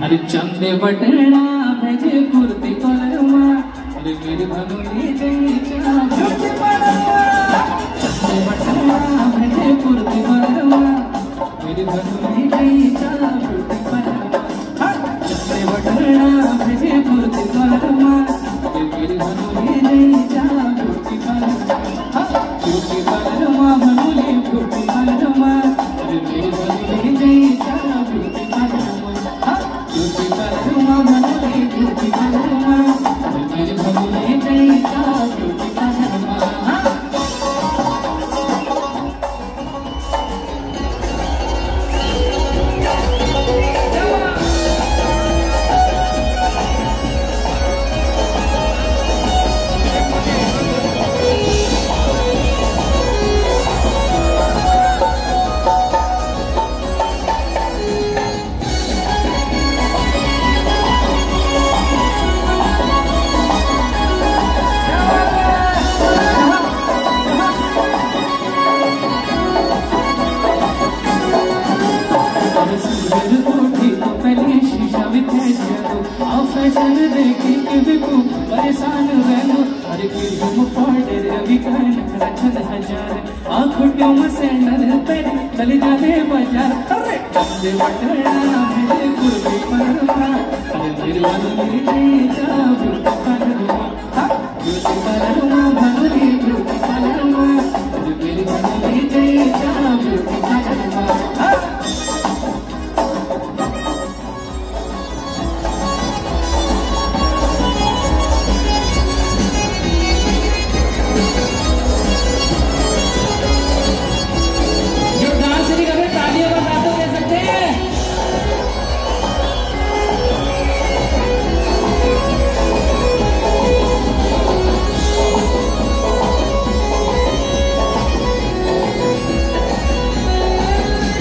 अरे चंदे बटना भेजे पूर्ति पलवा अरे मेरी भगोली जई चंदे बटना भेजे पूर्ति पलवा मेरी भगोली जई पूर्ति पलवा चंदे बटना भेजे पूर्ति पलवा अरे मेरी भगोली जई पूर्ति पलवा पूर्ति पलवा भगोली पूर्ति पलवा अरे मेरी भगोली जई पूर्ति पलवा beauty palama manoli beauty palama mere bhagule jaita beauty palama fashion देखी को परेशान रहनो अरे क्रीम पाउडर अभी कान खचन हजार आंखों में सैंडल पहन चले जाने बाजार अरे चंदे बटना मेरे गुरबी परवा अरे मेरे वाली जा ब्यूटी परवा ब्यूटी परवा भगली ब्यूटी परवा अरे मेरी वाली जा ब्यूटी परवा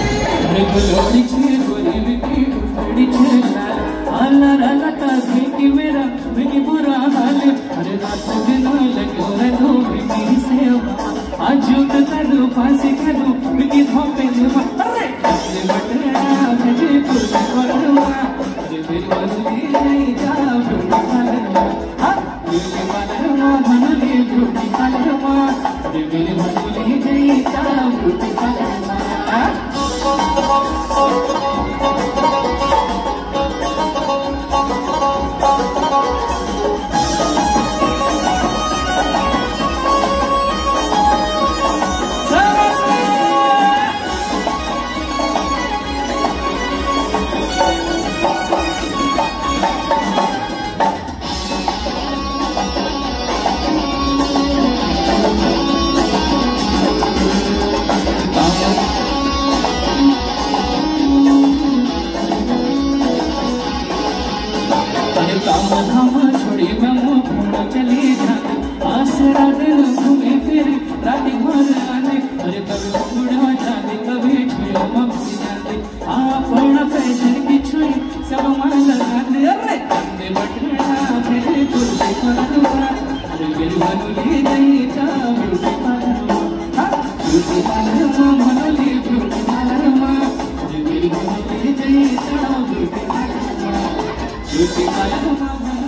गोरी छे गोरी बिकी उड़ी छे आला आला का की मेरा बिकी बुरा हाल अरे रात दिन लगे रे दो बिकी से आज तो कदू फांसी कदू बिकी धोपे अरे चंदे बटना भेजे पूर्ति पलवा अरे मेरी वाली नहीं जा ब्यूटी पलवा ब्यूटी पलवा भनली ब्यूटी पलवा अरे मेरी वाली नहीं जा ब्यूटी पलवा छोड़ी मैं चली जाने आसरा दिन घूमे फिर राती भर आने अरे कभी बुढ़ा जाने कभी छुए मम्मी जाने अपना फैशन की छुई सब मन लगाने अरे चंदे बटना मेरे गुरबी परवा अरे मेरी भगोली जई जा ब्यूटी परवा ब्यूटी परवा मनोली ब्यूटी परवा अरे मेरी भगोली जई जा ब्यूटी परवा ब्यूटी परवा